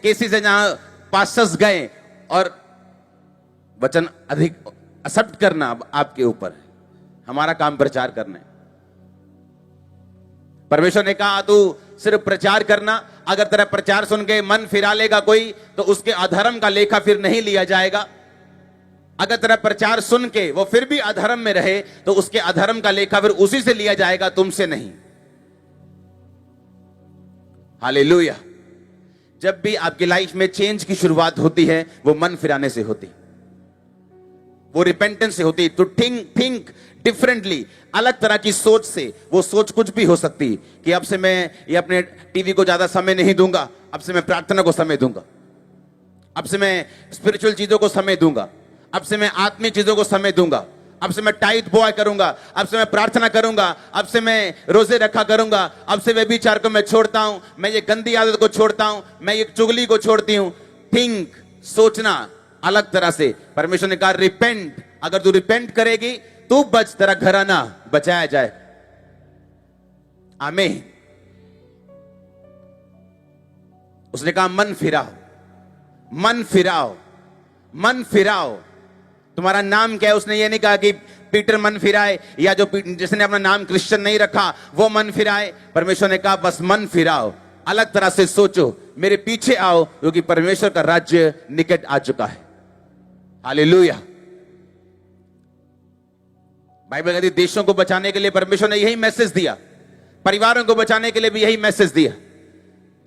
Cases है जहां pastors गए और वचन अधिक एक्सेप्ट करना अब आपके ऊपर है। हमारा काम प्रचार करना है। परमेश्वर ने कहा तू सिर्फ प्रचार करना, अगर तेरा प्रचार सुन के मन फिरा लेगा कोई तो उसके अधर्म का लेखा फिर नहीं लिया जाएगा। अगर तेरा प्रचार सुन के वो फिर भी अधर्म में रहे तो उसके अधर्म का लेखा फिर उसी से लिया जाएगा, तुमसे नहीं। हालेलुया। जब भी आपकी लाइफ में चेंज की शुरुआत होती है वो मन फिराने से होती, वो रिपेंटेंस से होती। तो थिंक डिफरेंटली, अलग तरह की सोच से। वो सोच कुछ भी हो सकती कि अब से मैं ये अपने टीवी को ज्यादा समय नहीं दूंगा, अब से मैं प्रार्थना को समय दूंगा, अब से मैं स्पिरिचुअल चीजों को समय दूंगा, अब से मैं आत्मिक चीजों को समय दूंगा, अब से मैं टाइट बॉय करूंगा, अब से मैं प्रार्थना करूंगा, अब से मैं रोजे रखा करूंगा, अब से व्यभिचार को मैं छोड़ता हूं, मैं ये गंदी आदत को छोड़ता हूं, मैं ये चुगली को छोड़ती हूं। थिंक, सोचना अलग तरह से। परमेश्वर ने कहा रिपेंट, अगर तू रिपेंट करेगी तू बच, तेरा घराना बचाया जाए। आमीन। उसने कहा मन फिराओ, मन फिराओ, मन फिराओ। तुम्हारा नाम क्या है? उसने ये नहीं कहा कि पीटर मन फिराए, या जो जिसने अपना नाम क्रिश्चियन नहीं रखा वो मन फिराए। परमेश्वर ने कहा बस मन फिराओ, अलग तरह से सोचो, मेरे पीछे आओ, क्योंकि परमेश्वर का राज्य निकट आ चुका है। हालेलुया। बाइबल कहती देशों को बचाने के लिए परमेश्वर ने यही मैसेज दिया, परिवारों को बचाने के लिए भी यही मैसेज दिया।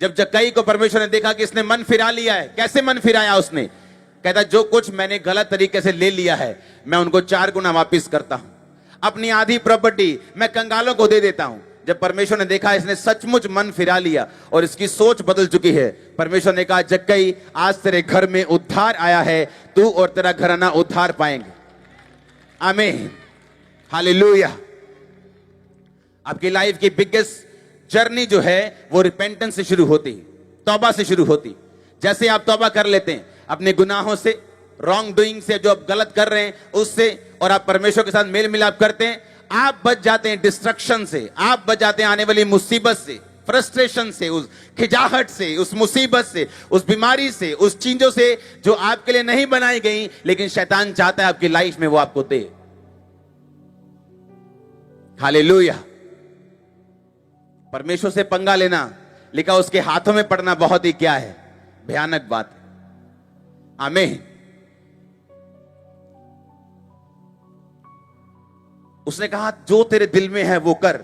जब जक्कई को परमेश्वर ने देखा कि इसने मन फिरा लिया है, कैसे मन फिराया उसने? कहता जो कुछ मैंने गलत तरीके से ले लिया है मैं उनको 4 गुना वापस करता हूं, अपनी आधी प्रॉपर्टी मैं कंगालों को दे देता हूं। जब परमेश्वर ने देखा इसने सचमुच मन फिरा लिया और इसकी सोच बदल चुकी है, परमेश्वर ने कहा जक्कई आज तेरे घर में उद्धार आया है, तू और तेरा घराना उद्धार पाएंगे। आमीन। हालेलुया। आपकी लाइफ की बिगेस्ट जर्नी जो है वो रिपेंटेंस से शुरू होती, तौबा से शुरू होती। जैसे आप तौबा कर लेते हैं अपने गुनाहों से, रॉन्ग डूइंग से, जो आप गलत कर रहे हैं उससे, और आप परमेश्वर के साथ मेल मिलाप करते हैं, आप बच जाते हैं डिस्ट्रक्शन से, आप बच जाते हैं आने वाली मुसीबत से, फ्रस्ट्रेशन से, उस खिजाहट से, उस मुसीबत से, उस बीमारी से, उस चीजों से जो आपके लिए नहीं बनाई गई लेकिन शैतान चाहता है आपकी लाइफ में वो आपको दे। हालेलुया। परमेश्वर से पंगा लेना, लिखा उसके हाथों में पड़ना बहुत ही क्या है, भयानक बात है। आमीन। उसने कहा जो तेरे दिल में है वो कर,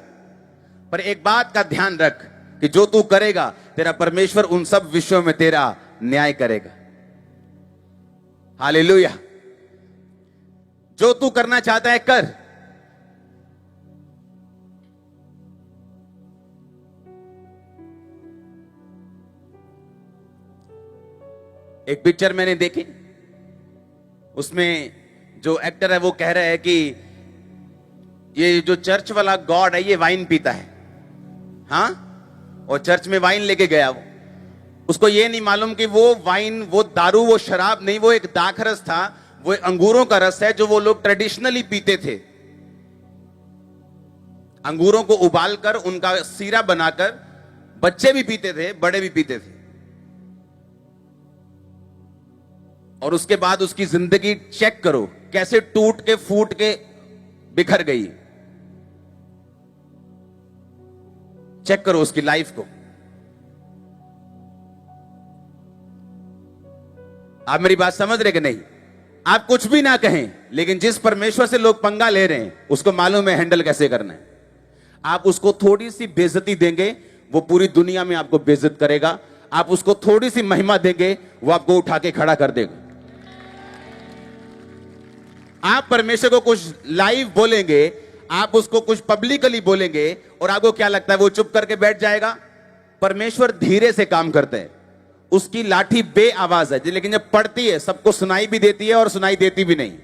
पर एक बात का ध्यान रख कि जो तू करेगा तेरा परमेश्वर उन सब विषयों में तेरा न्याय करेगा। हालेलुया। जो तू करना चाहता है कर। एक पिक्चर मैंने देखी, उसमें जो एक्टर है वो कह रहा है कि ये जो चर्च वाला गॉड है ये वाइन पीता है, हाँ, और चर्च में वाइन लेके गया वो, उसको ये नहीं मालूम कि वो वाइन, वो दारू, वो शराब नहीं, वो एक दाखरस था, वो अंगूरों का रस है जो वो लोग ट्रेडिशनली पीते थे। अंगूरों को उबालकर उनका सीरा बनाकर बच्चे भी पीते थे, बड़े भी पीते थे, और उसके बाद उसकी जिंदगी चेक करो कैसे टूट के फूट के बिखर गई। चेक करो उसकी लाइफ को। आप मेरी बात समझ रहे कि नहीं? आप कुछ भी ना कहें, लेकिन जिस परमेश्वर से लोग पंगा ले रहे हैं उसको मालूम है हैंडल कैसे करना है। आप उसको थोड़ी सी बेइज्जती देंगे वो पूरी दुनिया में आपको बेइज्जत करेगा, आप उसको थोड़ी सी महिमा देंगे वो आपको उठा के खड़ा कर देगा। आप परमेश्वर को कुछ लाइव बोलेंगे, आप उसको कुछ पब्लिकली बोलेंगे और आपको क्या लगता है वो चुप करके बैठ जाएगा? परमेश्वर धीरे से काम करते हैं, उसकी लाठी बे आवाज है, लेकिन जब पड़ती है सबको सुनाई भी देती है और सुनाई देती भी नहीं।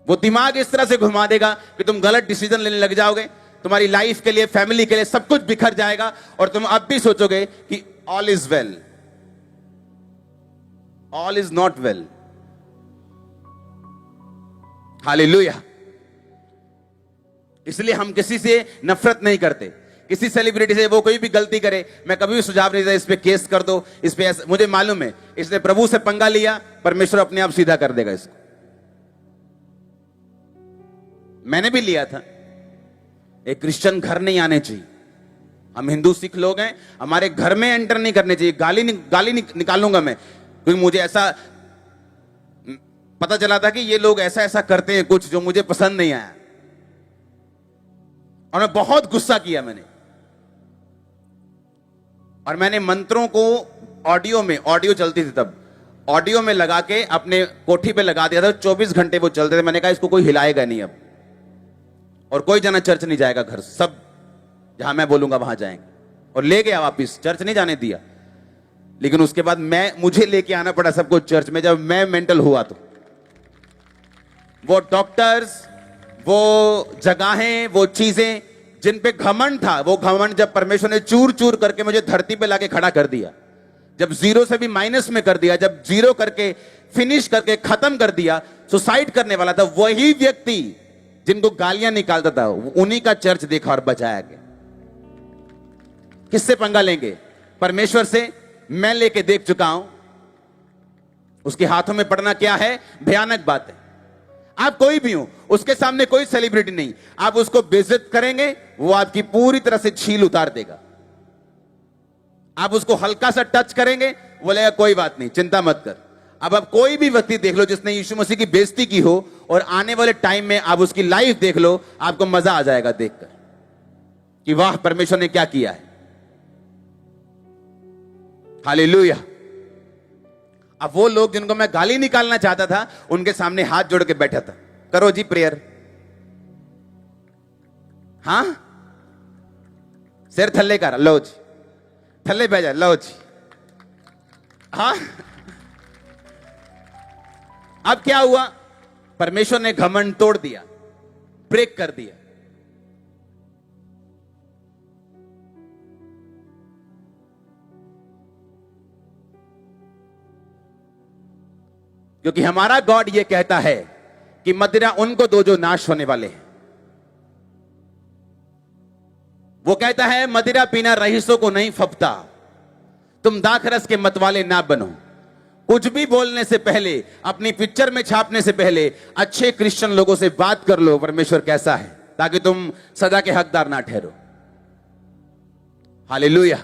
वो दिमाग इस तरह से घुमा देगा कि तुम गलत डिसीजन लेने लग जाओगे, तुम्हारी लाइफ के लिए, फैमिली के लिए सब कुछ बिखर जाएगा और तुम अब भी सोचोगे कि all is well. All is not well. Hallelujah. इसलिए हम किसी से नफरत नहीं करते, किसी सेलिब्रिटी से वो कोई भी गलती करे, मैं कभी भी सुझाव नहीं देता इस पे केस कर दो, इस पे ऐसा। मुझे मालूम है इसने प्रभु से पंगा लिया, परमेश्वर अपने आप सीधा कर देगा इसको। मैंने भी लिया था। एक क्रिश्चियन घर नहीं आने चाहिए। हम हिंदू सिख लोग हैं, हमारे घर में एंटर नहीं करने चाहिए। गाली निकालूंगा मैं, क्योंकि मुझे ऐसा पता चला था कि ये लोग ऐसा ऐसा करते हैं कुछ जो मुझे पसंद नहीं आया, और मैं बहुत गुस्सा किया मैंने। और मैंने मंत्रों को ऑडियो चलती थी तब, ऑडियो में लगा के अपने कोठी पे लगा दिया था। 24 घंटे वो चलते थे। मैंने कहा इसको कोई हिलाएगा नहीं अब, और कोई जना चर्च नहीं जाएगा घर, सब जहां मैं बोलूंगा वहां जाएंगे। और ले गया वापिस, चर्च नहीं जाने दिया। लेकिन उसके बाद मुझे लेके आना पड़ा सबको चर्च में, जब मैं मेंटल हुआ तो। वो डॉक्टर्स, वो जगहें, वो चीजें जिन पे घमंड था, वो घमंड जब परमेश्वर ने चूर चूर करके मुझे धरती पे लाके खड़ा कर दिया, जब जीरो से भी माइनस में कर दिया, जब जीरो करके फिनिश करके खत्म कर दिया, सुसाइड करने वाला था वही व्यक्ति जिनको गालियां निकालता था, उन्हीं का चर्च देखा और बचाया गया। किससे पंगा लेंगे? परमेश्वर से। मैं लेके देख चुका हूं, उसके हाथों में पड़ना क्या है, भयानक बात है। आप कोई भी हो, उसके सामने कोई सेलिब्रिटी नहीं, आप उसको बेइज्जत करेंगे, वो आपकी पूरी तरह से छील उतार देगा। आप उसको हल्का सा टच करेंगे, बोलेगा कोई बात नहीं, चिंता मत कर। अब आप कोई भी व्यक्ति देख लो जिसने यीशु मसीह की बेइज्जती की हो, और आने वाले टाइम में आप उसकी लाइफ देख लो, आपको मजा आ जाएगा देखकर कि वाह परमेश्वर ने क्या किया है। हालेलुया। अब वो लोग जिनको मैं गाली निकालना चाहता था, उनके सामने हाथ जोड़ के बैठा था, करो जी प्रेयर। हां, सिर थल्ले कर, लो जी, थल्ले बैठ जा, लो जी। हाँ, अब क्या हुआ? परमेश्वर ने घमंड तोड़ दिया, ब्रेक कर दिया। क्योंकि हमारा गॉड यह कहता है कि मदिरा उनको दो जो नाश होने वाले हैं। वो कहता है मदिरा पीना रईसों को नहीं फपता, तुम दाखरस के मतवाले ना बनो। कुछ भी बोलने से पहले, अपनी पिक्चर में छापने से पहले अच्छे क्रिश्चियन लोगों से बात कर लो परमेश्वर कैसा है, ताकि तुम सदा के हकदार ना ठहरो। हालेलुया।